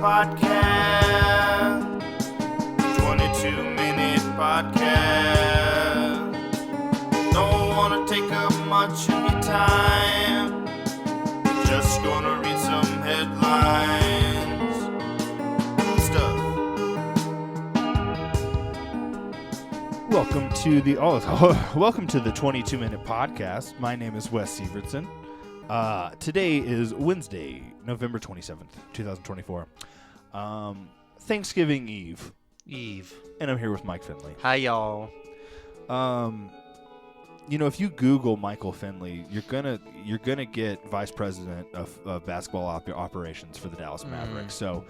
podcast. 22-minute podcast. Don't want to take up much of your time. Just gonna read some headlines. Stuff. Welcome to the 22-minute podcast. My name is Wes Sievertson. Today is Wednesday, November 27th, 2024. Thanksgiving Eve. And I'm here with Mike Finley. Hi, y'all. If you Google Michael Finley, you're gonna get vice president of basketball operations for the Dallas Mavericks. So,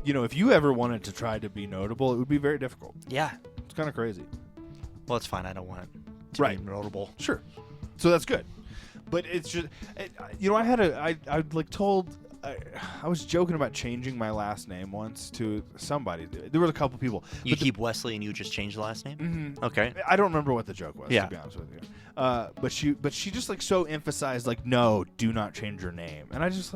if you ever wanted to try to be notable, it would be very difficult. Yeah. It's kind of crazy. Well, it's fine. I don't want to Right. be notable. Sure. So that's good. But it's just, I was joking about changing my last name once to somebody. There was a couple people. You keep Wesley and you just change the last name? Mm-hmm. Okay. I don't remember what the joke was, Yeah. to be honest with you. But she just so emphasized no, do not change your name. And I just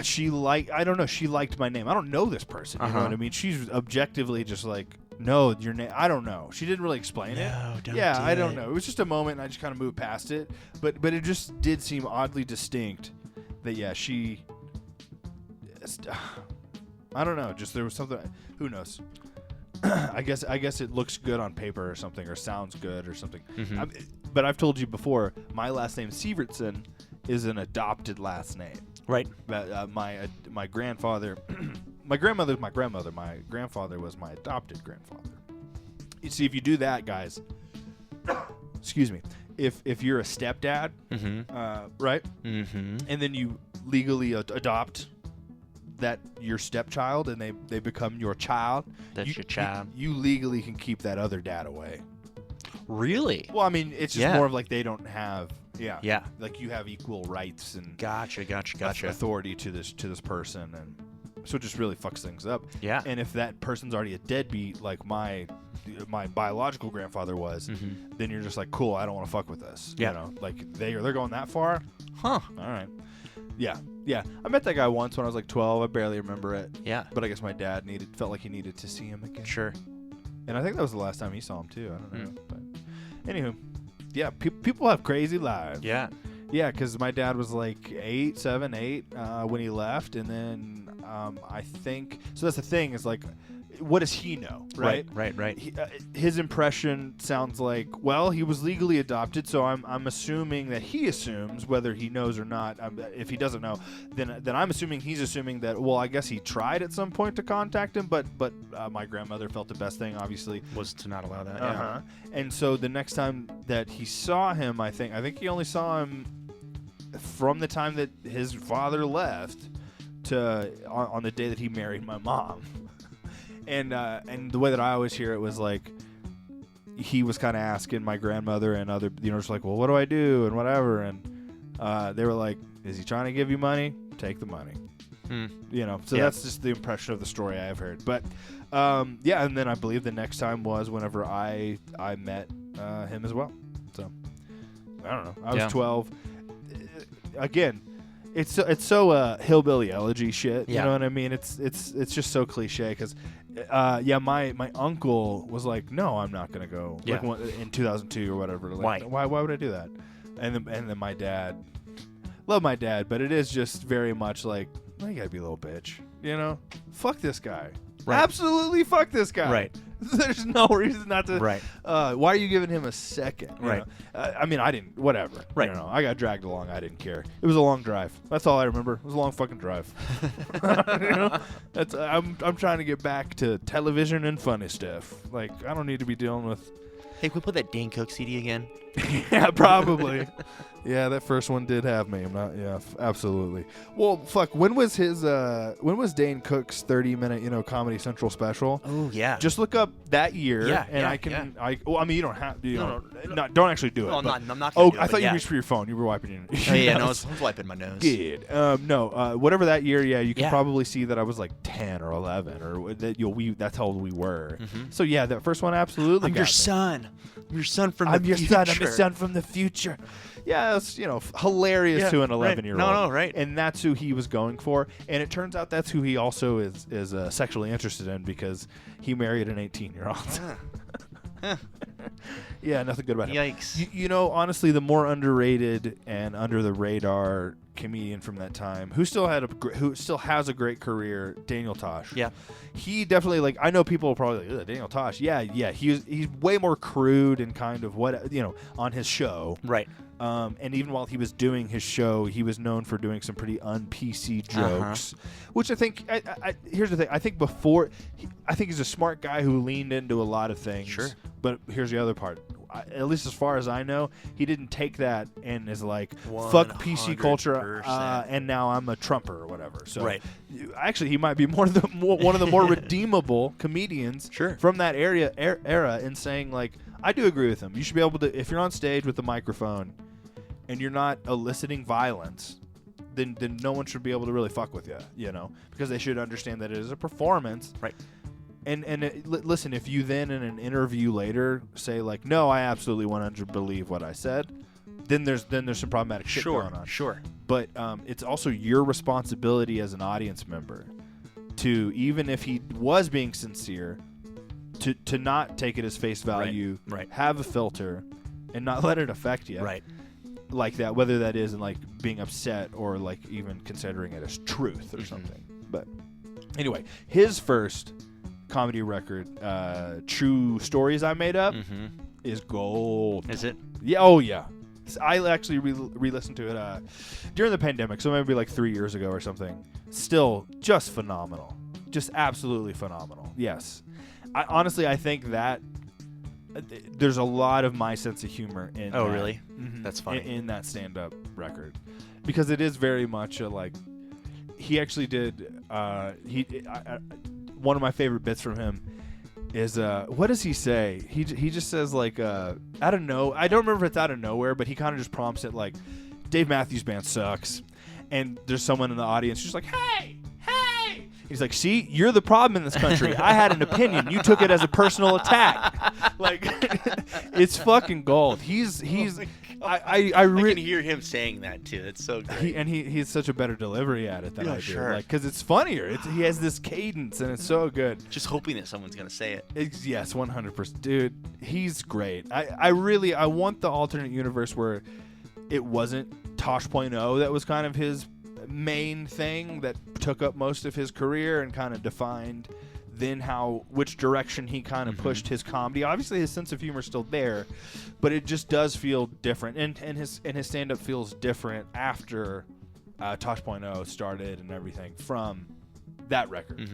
she liked my name. I don't know this person. You know what I mean? She's objectively just no, your name. I don't know. She didn't really explain it. I don't know. It was just a moment, and I just kind of moved past it. But it just did seem oddly distinct that she. I don't know. Just there was something. Who knows? I guess it looks good on paper or something, or sounds good or something. Mm-hmm. But I've told you before, my last name Sievertson is an adopted last name. Right. My grandfather. My grandmother's my grandmother. My grandfather was my adopted grandfather. You see, if you do that, guys, excuse me, if you're a stepdad, right, and then you legally adopt your stepchild, and they become your child, That's your child. You legally can keep that other dad away. Really? Well, I mean, it's just more of they don't have, you have equal rights and Gotcha. authority to this person, and so it just really fucks things up. Yeah. And if that person's already a deadbeat, like my biological grandfather was, then you're just cool, I don't want to fuck with this. Yeah. They're going that far? Huh. All right. Yeah. I met that guy once when I was 12. I barely remember it. Yeah. But I guess my dad felt like he needed to see him again. Sure. And I think that was the last time he saw him too. I don't know. But anywho, yeah, people have crazy lives. Yeah. Yeah, because my dad was 7, 8 when he left, and then I think so. That's the thing is what does he know, right? Right. His impression sounds he was legally adopted, so I'm assuming that he assumes, whether he knows or not. If he doesn't know, then I'm assuming he's assuming that. Well, I guess he tried at some point to contact him, but my grandmother felt the best thing, obviously, was to not allow that. Yeah. And so the next time that he saw him, I think he only saw him from the time that his father left to on the day that he married my mom. And the way that I always hear it was he was kind of asking my grandmother and other, just well, what do I do and whatever, and they were is he trying to give you money? Take the money. So that's just the impression of the story I've heard. But and then I believe the next time was whenever I met him as well. So I don't know. I was 12. Again, it's so hillbilly elegy shit. You know what I mean? It's just so cliche because my uncle was no, I'm not gonna go. In 2002 or whatever. Why would I do that? And then my dad, love my dad, but it is just very much you gotta be a little bitch. Fuck this guy. Right. Absolutely fuck this guy. Right. There's no reason not to. Right. Why are you giving him a second? Right. I mean, I didn't. Whatever. Right. I got dragged along. I didn't care. It was a long drive. That's all I remember. It was a long fucking drive. That's. I'm trying to get back to television and funny stuff. I don't need to be dealing with. Hey, can we put that Dane Cook CD again? Yeah, probably. Yeah, that first one did have me. I'm not. Yeah, absolutely. Well, fuck. When was Dane Cook's 30-minute, Comedy Central special? Oh yeah. Just look up that year, I can. Well, I mean, you don't have. Don't actually do it. No, I'm not. Gonna do it, I thought you reached for your phone. You were wiping your. Oh, yeah, no, I was wiping my nose. Good. No. Whatever that year, you can probably see that I was 10 or 11, or that that's how old we were. So yeah, that first one absolutely. I'm your son. I'm your son from the future. future. I'm your son from the future. yeah, it's hilarious Yeah, to an right. 11-year-old. No, right. And that's who he was going for. And it turns out that's who he also is sexually interested in because he married an 18-year-old. Yeah, nothing good about him. Yikes. Honestly, the more underrated and under the radar comedian from that time, who still has a great career, Daniel Tosh. Yeah. He definitely I know people are probably like, Daniel Tosh. Yeah. He's way more crude and kind of on his show. Right. And even while he was doing his show, he was known for doing some pretty un-PC jokes, which I think. Here's the thing. I think I think he's a smart guy who leaned into a lot of things. Sure. But here's the other part. At least as far as I know, he didn't take that and is like, fuck PC culture, 100%. and now I'm a Trumper or whatever. So Right. Actually, he might be one of the more redeemable comedians Sure. from that era in saying, like, I do agree with him. You should be able to, if you're on stage with a microphone and you're not eliciting violence, then no one should be able to really fuck with you, because they should understand that it is a performance. Right. And listen, if you then in an interview later say like, no, I absolutely 100% believe what I said, then there's some problematic shit going on. Sure. But it's also your responsibility as an audience member to, even if he was being sincere, to not take it as face value, Right. have a filter, and not let it affect you. Right. Like that, whether that is in like being upset or like even considering it as truth or something. But anyway, his first comedy record, True Stories I Made Up, is gold. Is it? Yeah. Oh yeah. I actually re-listened to it during the pandemic, so maybe like 3 years ago or something. Still, just phenomenal. Just absolutely phenomenal. Yes. I think that there's a lot of my sense of humor in. Oh, that. really? Mhm. That's funny. In that stand-up record, because it is very much a, like, he actually did. One of my favorite bits from him is what does he say? He just says like out of no, I don't remember if it's out of nowhere, but he kind of just prompts it like, Dave Matthews Band sucks, and there's someone in the audience who's like, hey. He's like, see, you're the problem in this country. I had an opinion. You took it as a personal attack. Like, it's fucking gold. He's. I can hear him saying that too. It's so great. He's such a better delivery at it than I do. Sure. Like, because it's funnier. He has this cadence and it's so good. Just hoping that someone's gonna say it. Yes, 100%, dude. He's great. I want the alternate universe where it wasn't Tosh.0 that was kind of his main thing that took up most of his career and kind of defined then which direction he kind of pushed his comedy. Obviously his sense of humor is still there, but it just does feel different, and his stand-up feels different after Tosh.0 started and everything from that record.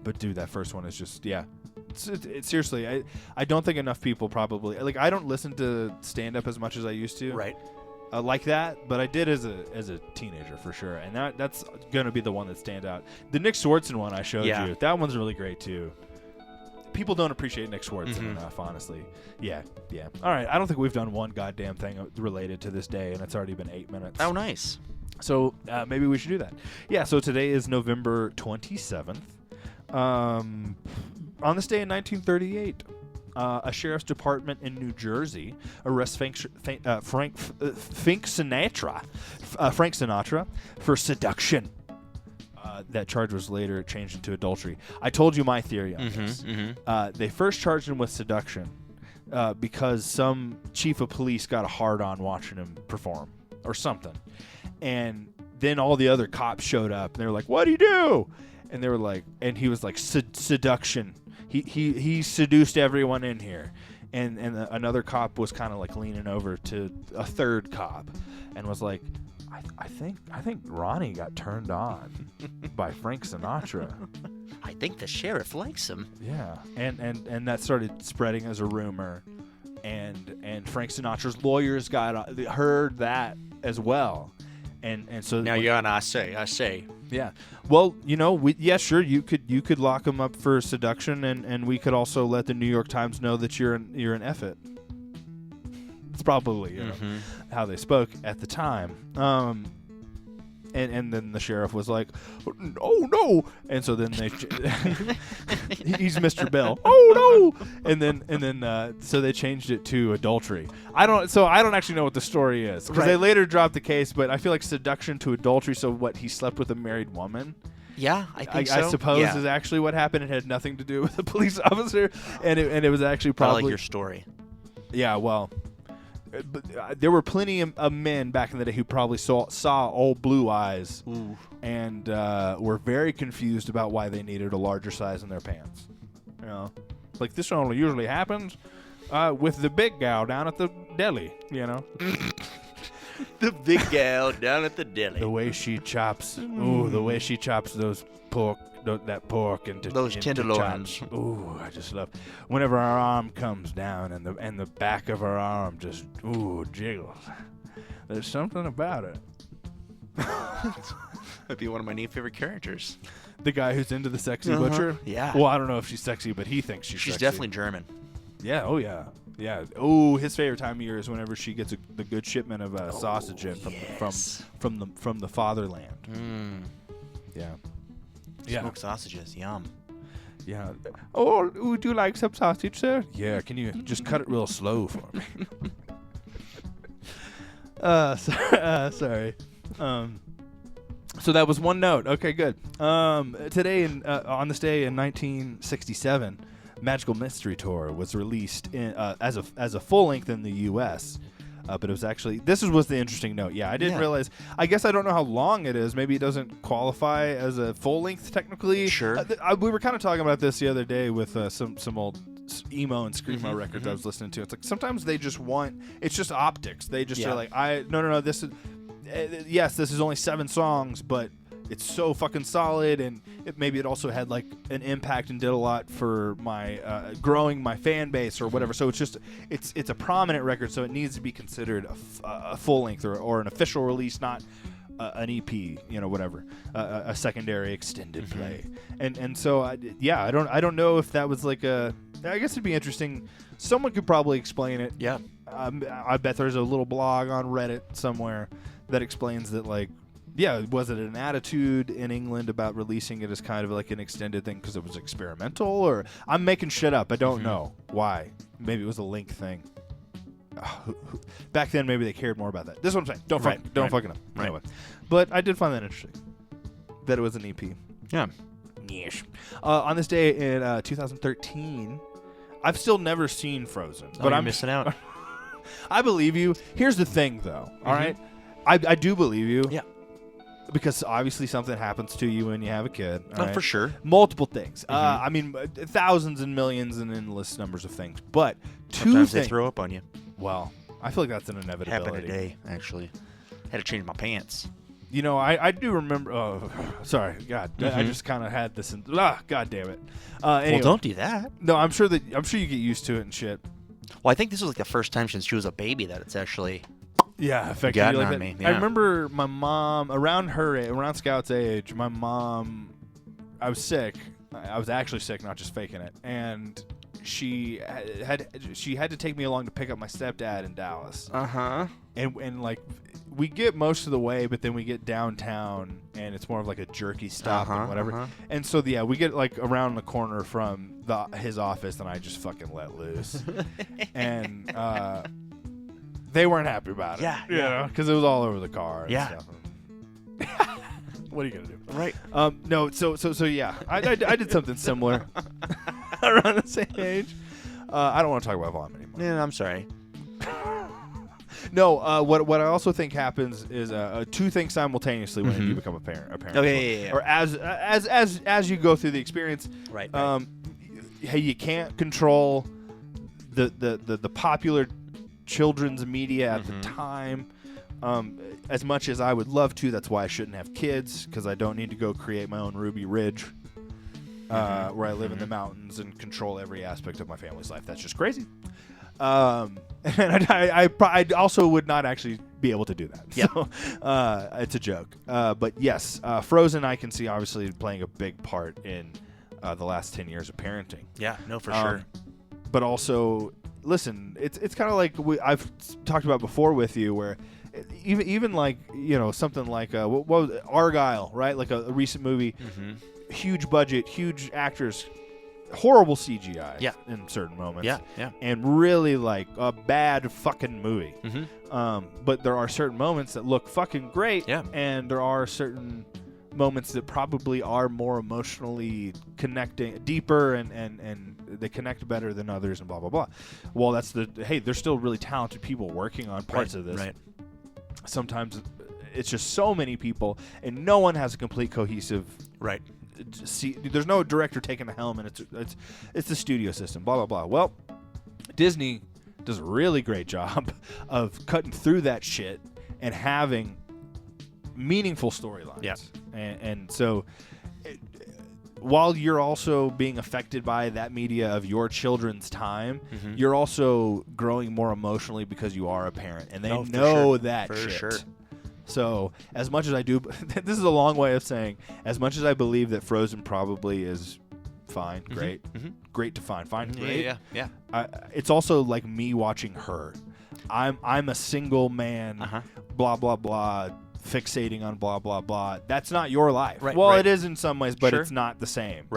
But dude, that first one is just it's seriously, I don't think enough people probably, like, I don't listen to stand-up as much as I used to. Right. Like that, but I did as a teenager for sure, and that's gonna be the one that stands out. The Nick Swardson one I showed you, that one's really great too. People don't appreciate Nick Swardson enough, honestly. Yeah. All right, I don't think we've done one goddamn thing related to this day, and it's already been 8 minutes. Oh, nice. So maybe we should do that. Yeah. So today is November 27th. On this day in 1938. A sheriff's department in New Jersey arrests Frank Sinatra for seduction. That charge was later changed into adultery. I told you my theory on this. They first charged him with seduction because some chief of police got a hard-on watching him perform or something. And then all the other cops showed up, and they were like, what do you do? And they were like, and he was like, seduction. He seduced everyone in here, and another cop was kind of like leaning over to a third cop, and was like, I think Ronnie got turned on by Frank Sinatra. I think the sheriff likes him. Yeah, and that started spreading as a rumor, and Frank Sinatra's lawyers heard that as well, and so now you're on I say. Yeah. Well, sure, you could lock him up for seduction, and we could also let the New York Times know that you're an effet. It's probably how they spoke at the time. And then the sheriff was like, "Oh no!" And so then they, he's Mr. Bill. Oh no! And then so they changed it to adultery. I don't actually know what the story is because they later dropped the case. But I feel like seduction to adultery. So what? He slept with a married woman. Yeah, I think so. I suppose Yeah. is actually what happened. It had nothing to do with a police officer, and it was actually probably I like your story. Yeah, well, but there were plenty of men back in the day who probably saw old Blue Eyes and were very confused about why they needed a larger size in their pants. You know, like this only usually happens with the big gal down at the deli. You know, The big gal down at the deli. the way she chops. The way she chops those pork. That pork into Those into tenderloins. chops. Ooh, I just love whenever her arm comes down and the back of her arm just jiggles. There's something about it. That'd be one of my new favorite characters. The guy who's into the sexy Uh-huh. butcher. Yeah. Well, I don't know if she's sexy, but he thinks she's She's sexy. definitely German. Yeah. Oh yeah. Yeah. Oh, his favorite time of year is whenever she gets the good shipment of sausage in from the fatherland. Mm. Yeah. Yeah. Smoked sausages, yum. Yeah. Oh, would you like some sausage, sir? Yeah. Can you just cut it real slow for me? Sorry. So that was one note. Okay, good. Today, on this day in 1967, Magical Mystery Tour was released as a full length in the U.S. But it was actually was the interesting note. Yeah, I didn't realize. I guess I don't know how long it is. Maybe it doesn't qualify as a full length technically. Sure. We were kind of talking about this the other day with some old emo and screamo records I was listening to. It's like sometimes they just want. It's just optics. They just are like, no. This is yes, this is only 7 songs, but it's so fucking solid, and maybe it also had like an impact and did a lot for my growing my fan base or whatever. So it's a prominent record, so it needs to be considered a full length or an official release, not an EP, whatever, a secondary extended play. And so I don't know if that was like I guess it'd be interesting. Someone could probably explain it. Yeah. I bet there's a little blog on Reddit somewhere that explains that, like, yeah, was it an attitude in England about releasing it as kind of like an extended thing because it was experimental, or I'm making shit up. I don't know why. Maybe it was a link thing. Back then, maybe they cared more about that. This is what I'm saying. Don't fucking up. Right. Anyway. But I did find that interesting that it was an EP. Yeah. Yeesh. On this day in 2013, I've still never seen Frozen, but I'm missing out. I believe you. Here's the thing, though. All right, I do believe you. Yeah. Because obviously something happens to you when you have a kid. All right? For sure. Multiple things. I mean, thousands and millions and endless numbers of things. But Sometimes things. they throw up on you. Well, I feel like that's an inevitability. Happened today, actually. Had to change my pants. I do remember. Oh, sorry. God, I just kind of had this. God damn it. Anyway. Well, don't do that. No, I'm sure you get used to it and shit. Well, I think this was like the first time since she was a baby that it's actually Yeah, affected gotten you like on that. me. I Yeah. remember my mom around Scout's age. My mom, I was sick. I was actually sick, not just faking it. And she had to take me along to pick up my stepdad in Dallas. And like we get most of the way, but then we get downtown, and it's more of like a jerky stop and whatever. And so we get like around the corner from his office, and I just fucking let loose. And they weren't happy about it. Yeah, you know, because it was all over the car. And Yeah. stuff. What are you gonna do? Right. No. So yeah, I did something similar around the same age. I don't want to talk about Vaughn anymore. Yeah, I'm sorry. No, what I also think happens is two things simultaneously when you become a parent. Oh, yeah. Or as you go through the experience. Right. Hey, you can't control the popular children's media at the time. As much as I would love to, that's why I shouldn't have kids, because I don't need to go create my own Ruby Ridge, where I live in the mountains and control every aspect of my family's life. That's just crazy. And I also would not actually be able to do that. Yep. So it's a joke. But yes, Frozen I can see obviously playing a big part in the last 10 years of parenting. Yeah, no, for sure. But also, listen, it's kind of like I've talked about before with you, where even like something like what was it? Argyle, right? Like a recent movie, huge budget, huge actors, horrible CGI in certain moments, and really like a bad fucking movie. But there are certain moments that look fucking great, and there are certain moments that probably are more emotionally connecting, deeper, and they connect better than others, and blah blah blah. Well, that's there's still really talented people working on parts of this. Sometimes it's just so many people, and no one has a complete cohesive. There's no director taking the helm, and it's the studio system. Blah blah blah. Well, Disney does a really great job of cutting through that shit and having meaningful storylines. And so while you're also being affected by that media of your children's time, you're also growing more emotionally because you are a parent, and they know that shit. Sure. So as much as I do, this is a long way of saying, as much as I believe that Frozen probably is fine, great, great to fine, great. Yeah. It's also like me watching Her. I'm a single man, blah blah blah, fixating on blah blah blah. That's not your life. It is in some ways, but it's not the same.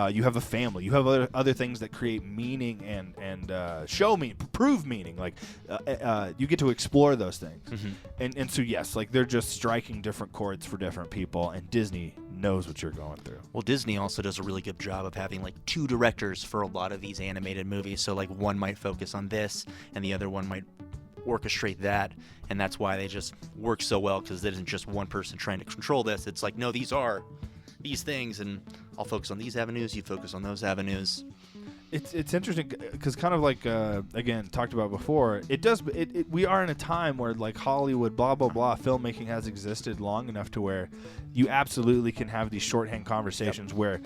You have a family. You have other things that create meaning and prove meaning. Like you get to explore those things. And so yes, like they're just striking different chords for different people. And Disney knows what you're going through. Well, Disney also does a really good job of having like two directors for a lot of these animated movies. So like one might focus on this, and the other one might orchestrate that, and that's why they just work so well, because it isn't just one person trying to control this. It's like, no, these are these things, and I'll focus on these avenues, you focus on those avenues. It's interesting because kind of like again talked about before, we are in a time where like Hollywood blah blah blah filmmaking has existed long enough to where you absolutely can have these shorthand conversations where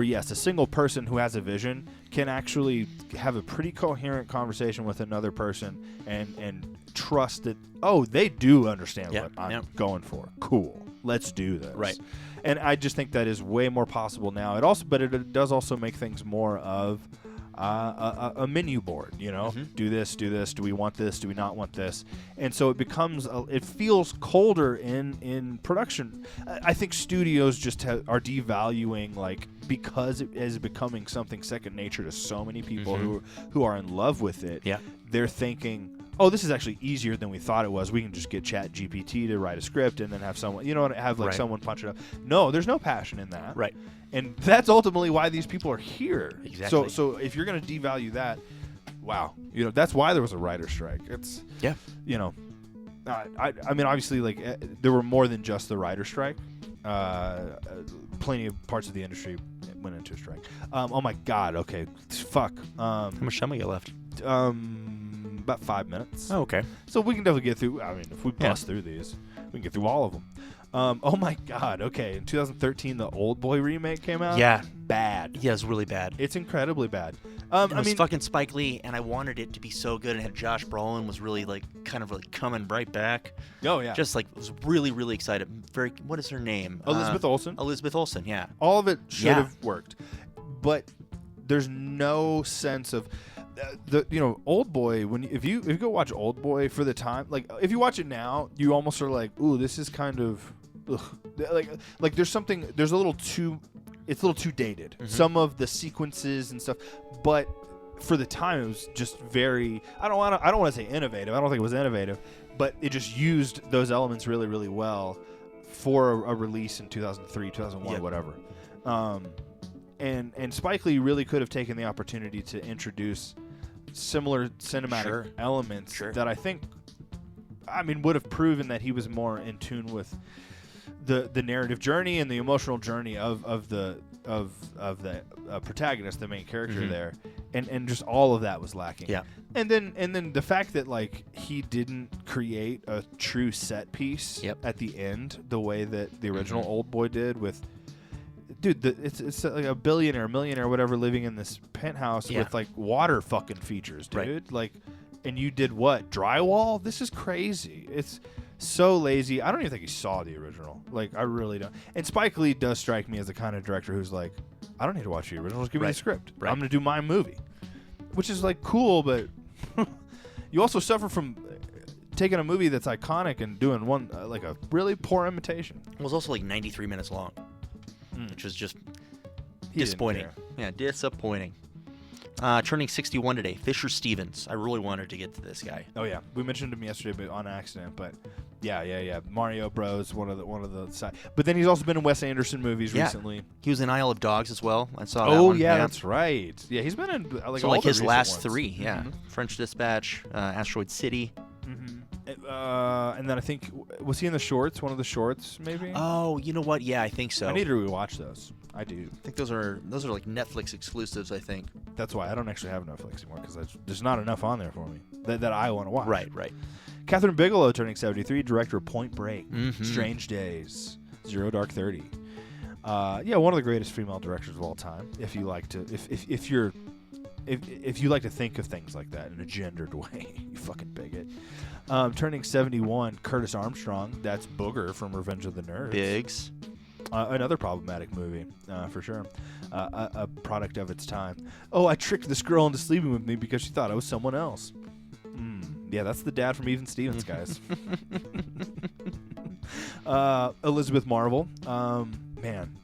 yes, a single person who has a vision can actually have a pretty coherent conversation with another person and trust that they do understand what I'm going for. Cool, let's do this. And I just think that is way more possible now. But it does also make things more of a menu board. Do this. Do we want this? Do we not want this? And so it becomes. It feels colder in production. I think studios just are devaluing, like, because it is becoming something second nature to so many people who are in love with it. They're thinking, this is actually easier than we thought it was. We can just get ChatGPT to write a script and then have someone, someone punch it up. No, there's no passion in that. And that's ultimately why these people are here. Exactly. So if you're going to devalue that, wow, that's why there was a writer's strike. It's I mean, obviously, like there were more than just the writer's strike. Plenty of parts of the industry went into a strike. Oh my God. Okay. Fuck. How much time we got left? About 5 minutes. Oh, okay. So we can definitely get through. I mean, if we bust through these, we can get through all of them. Oh my God. Okay. In 2013, the Old Boy remake came out. Yeah. Bad. Yeah, it's really bad. It's incredibly bad. It was fucking Spike Lee, and I wanted it to be so good, and had Josh Brolin was really like kind of like coming right back. Oh yeah. Just like was really, really excited. What is her name? Elizabeth Olsen. Elizabeth Olsen. Yeah. All of it should have worked, but there's no sense of. Old Boy. If you go watch Old Boy for the time, like if you watch it now, you almost are like, ooh, this is kind of, like there's something. There's a little too. It's a little too dated. Some of the sequences and stuff, but for the time, it was just very. I don't want to say innovative. I don't think it was innovative, but it just used those elements really, really well for a release in 2003, 2001, whatever. And Spike Lee really could have taken the opportunity to introduce similar cinematic elements that I think, would have proven that he was more in tune with the narrative journey and the emotional journey of the protagonist, the main character there, and just all of that was lacking. Yeah. And then the fact that like he didn't create a true set piece at the end the way that the original Old Boy did with. Dude, it's like a billionaire, millionaire, whatever, living in this penthouse with like water fucking features, dude. Like, and you did what? Drywall? This is crazy. It's so lazy. I don't even think he saw the original. Like, I really don't. And Spike Lee does strike me as the kind of director who's like, I don't need to watch the original. Just give me the script. I'm going to do my movie, which is like cool, but you also suffer from taking a movie that's iconic and doing one like a really poor imitation. It was also like 93 minutes long, which was just He didn't disappointing. care. Yeah, disappointing. Turning 61 today, Fisher Stevens. I really wanted to get to this guy. Oh yeah, we mentioned him yesterday, but on accident. But yeah. Mario Bros. One of the side. But then he's also been in Wes Anderson movies Yeah. recently. He was in Isle of Dogs as well. I saw that Oh one. yeah, that's right. Yeah, he's been in like So all like the his recent last ones. 3, yeah. Mhm. French Dispatch, Asteroid City. And then I think was he in the shorts? One of the shorts, maybe. Oh, you know what? Yeah, I think so. I need to rewatch those. I do. I think those are like Netflix exclusives, I think. That's why I don't actually have Netflix anymore because there's not enough on there for me that I want to watch. Right. Catherine Bigelow turning 73, director of Point Break, Mhm. Strange Days, Zero Dark 30. Yeah, one of the greatest female directors of all time. If you like to, if you like to think of things like that in a gendered way, you fucking bigot. Turning 71, Curtis Armstrong. That's Booger from Revenge of the Nerds. Biggs. Another problematic movie, for sure. A product of its time. Oh, I tricked this girl into sleeping with me because she thought I was someone else. Yeah, that's the dad from Even Stevens, guys. Elizabeth Marvel. Man.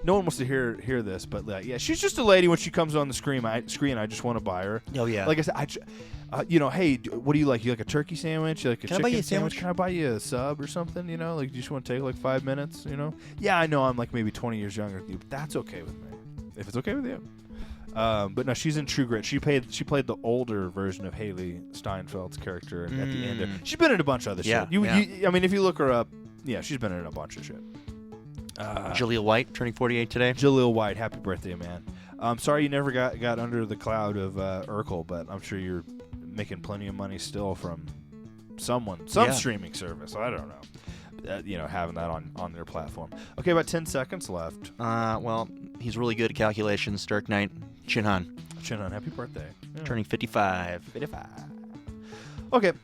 No one wants to hear this, but yeah, she's just a lady when she comes on the screen. I just want to buy her. Oh, yeah. Like I said, hey, what do you like? You like a turkey sandwich? You like a Can I chicken buy you a sandwich? sandwich? Can I buy you a sub or something? You know, like you just want to take like 5 minutes. You know? Yeah, I know I'm like maybe 20 years younger than you, but that's okay with me. If it's okay with you. But no, she's in True Grit. She played the older version of Haley Steinfeld's character at the end. There. She's been in a bunch of other Yeah, shit. You, yeah. I mean, if you look her up, yeah, she's been in a bunch of shit. Jaleel White turning 48 today. Jaleel White, happy birthday, man. I'm sorry you never got under the cloud of Urkel, but I'm sure you're making plenty of money still from some Yeah. streaming service. I don't know. Having that on their platform. Okay, about 10 seconds left. Well, he's really good at calculations. Dark Knight, Shin Han, Chin on, happy birthday. Yeah. turning 55. 55. Okay,